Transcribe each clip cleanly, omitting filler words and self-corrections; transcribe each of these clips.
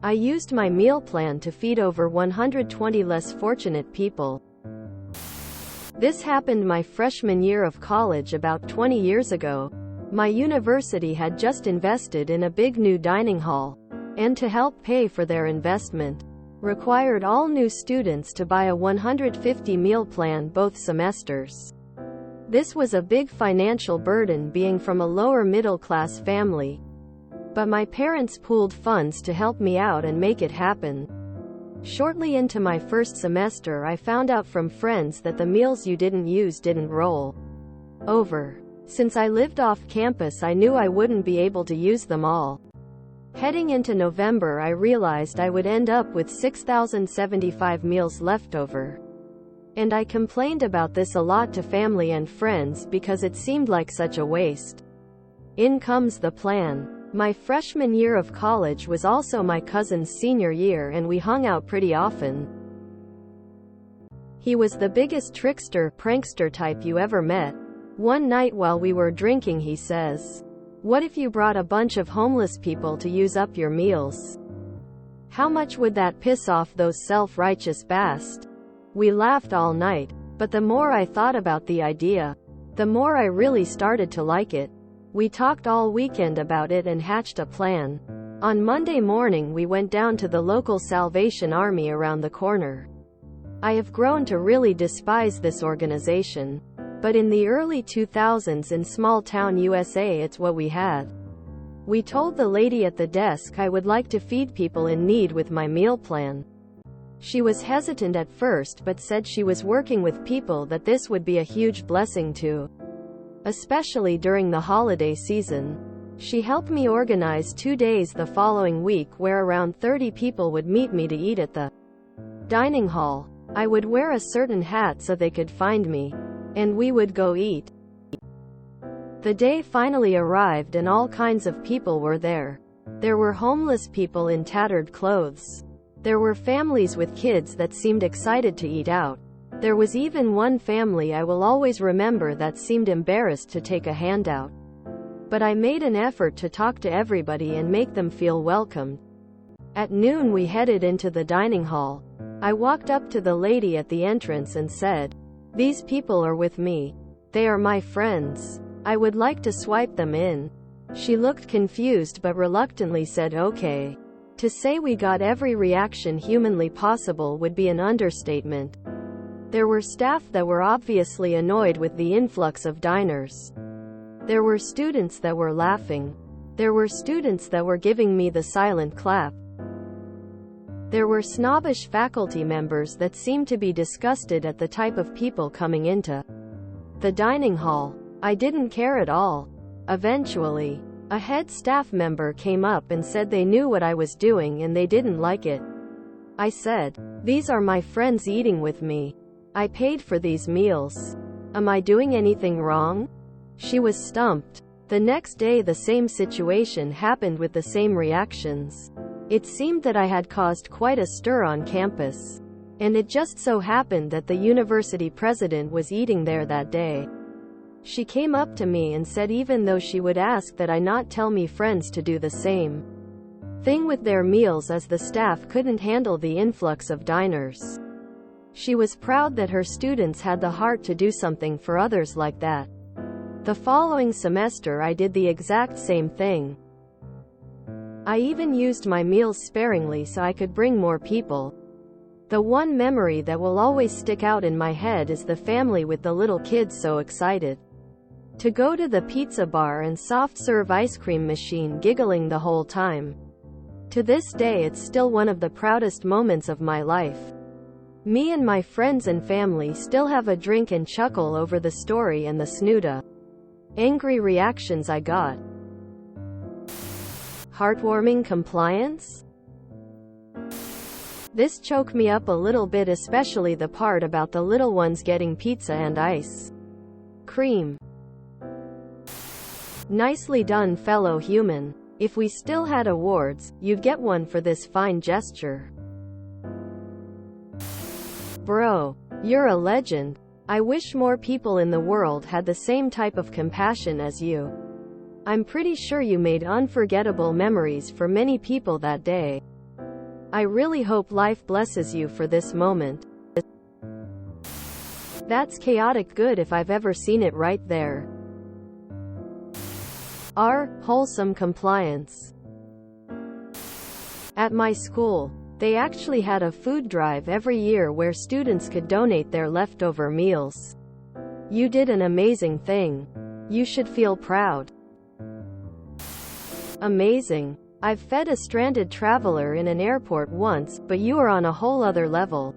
I used my meal plan to feed over 120 less fortunate people. This happened my freshman year of college about 20 years ago. My university had just invested in a big new dining hall, and to help pay for their investment, required all new students to buy a 150 meal plan both semesters. This was a big financial burden being from a lower middle-class family. But my parents pooled funds to help me out and make it happen. Shortly into my first semester, I found out from friends that the meals you didn't use didn't roll over. Since I lived off campus, I knew I wouldn't be able to use them all. Heading into November, I realized I would end up with 6,075 meals left over. And I complained about this a lot to family and friends because it seemed like such a waste. In comes the plan. My freshman year of college was also my cousin's senior year, and we hung out pretty often. He was the biggest trickster, prankster type you ever met. One night while we were drinking, he says, "What if you brought a bunch of homeless people to use up your meals? How much would that piss off those self-righteous bastards?" We laughed all night, but the more I thought about the idea, the more I really started to like it. We talked all weekend about it and hatched a plan. On Monday morning, we went down to the local Salvation Army around the corner. I have grown to really despise this organization, but in the early 2000s in small-town USA, it's what we had. We told the lady at the desk I would like to feed people in need with my meal plan. She was hesitant at first but said she was working with people that this would be a huge blessing to, especially during the holiday season. She helped me organize 2 days the following week where around 30 people would meet me to eat at the dining hall. I would wear a certain hat so they could find me, and we would go eat. The day finally arrived and all kinds of people were there. There were homeless people in tattered clothes. There were families with kids that seemed excited to eat out. There was even one family I will always remember that seemed embarrassed to take a handout. But I made an effort to talk to everybody and make them feel welcomed. At noon we headed into the dining hall. I walked up to the lady at the entrance and said, "These people are with me. They are my friends. I would like to swipe them in." She looked confused but reluctantly said okay. To say we got every reaction humanly possible would be an understatement. There were staff that were obviously annoyed with the influx of diners. There were students that were laughing. There were students that were giving me the silent clap. There were snobbish faculty members that seemed to be disgusted at the type of people coming into the dining hall. I didn't care at all. Eventually, a head staff member came up and said they knew what I was doing and they didn't like it. I said, "These are my friends eating with me. I paid for these meals. Am I doing anything wrong?" She was stumped. The next day the same situation happened with the same reactions. It seemed that I had caused quite a stir on campus. And it just so happened that the university president was eating there that day. She came up to me and said even though she would ask that I not tell me friends to do the same thing with their meals as the staff couldn't handle the influx of diners. She was proud that her students had the heart to do something for others like that. The following semester I did the exact same thing. I even used my meals sparingly so I could bring more people. The one memory that will always stick out in my head is the family with the little kids so excited to go to the pizza bar and soft-serve ice cream machine, giggling the whole time. To this day it's still one of the proudest moments of my life. Me and my friends and family still have a drink and chuckle over the story and the snooda angry reactions I got. Heartwarming compliance? This choked me up a little bit, especially the part about the little ones getting pizza and ice cream. Nicely done, fellow human. If we still had awards, you'd get one for this fine gesture. Bro, you're a legend. I wish more people in the world had the same type of compassion as you. I'm pretty sure you made unforgettable memories for many people that day. I really hope life blesses you for this moment. That's chaotic good if I've ever seen it right there. R. Wholesome compliance. At my school, they actually had a food drive every year where students could donate their leftover meals. You did an amazing thing. You should feel proud. Amazing. I've fed a stranded traveler in an airport once, but you are on a whole other level.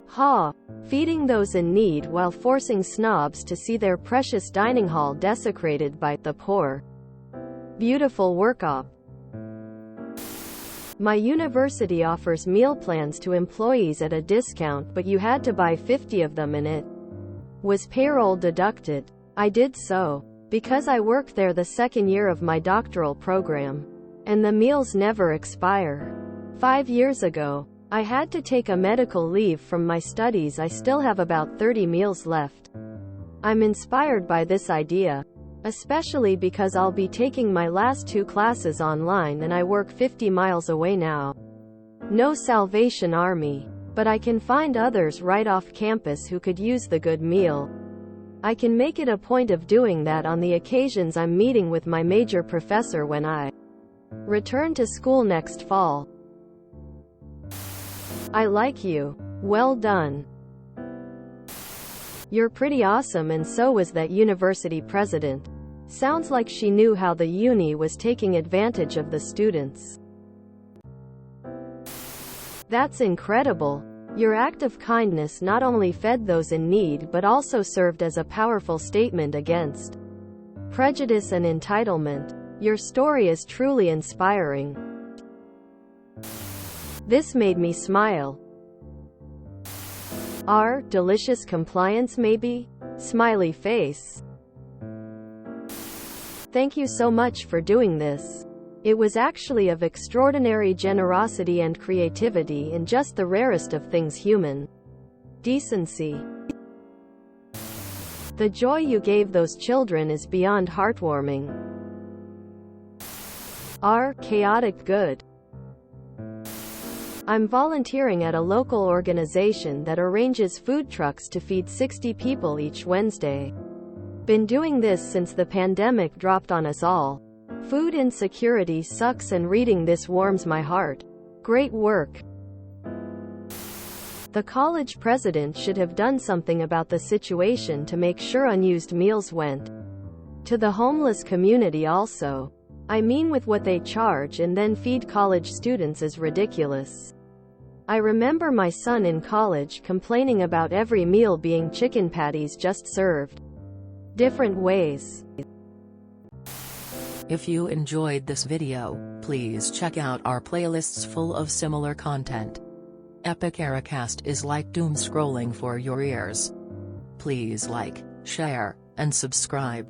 Ha! Feeding those in need while forcing snobs to see their precious dining hall desecrated by the poor. Beautiful work op. My university offers meal plans to employees at a discount, but you had to buy 50 of them and it was payroll deducted. I did so because I worked there the second year of my doctoral program, and the meals never expire. 5 years ago, I had to take a medical leave from my studies. I still have about 30 meals left. I'm inspired by this idea, especially because I'll be taking my last 2 classes online and I work 50 miles away now. No Salvation Army, but I can find others right off campus who could use the good meal. I can make it a point of doing that on the occasions I'm meeting with my major professor when I return to school next fall. I like you. Well done. You're pretty awesome, and so was that university president. Sounds like she knew how the uni was taking advantage of the students. That's incredible. Your act of kindness not only fed those in need but also served as a powerful statement against prejudice and entitlement. Your story is truly inspiring. This made me smile. R. Delicious compliance maybe? Smiley face. Thank you so much for doing this. It was actually of extraordinary generosity and creativity in just the rarest of things, human decency. The joy you gave those children is beyond heartwarming. R. Chaotic good. I'm volunteering at a local organization that arranges food trucks to feed 60 people each Wednesday. Been doing this since the pandemic dropped on us all. Food insecurity sucks, and reading this warms my heart. Great work. The college president should have done something about the situation to make sure unused meals went to the homeless community also. I mean, with what they charge and then feed college students is ridiculous. I remember my son in college complaining about every meal being chicken patties just served different ways. If you enjoyed this video, please check out our playlists full of similar content. Epic Ericast is like doom scrolling for your ears. Please like, share, and subscribe.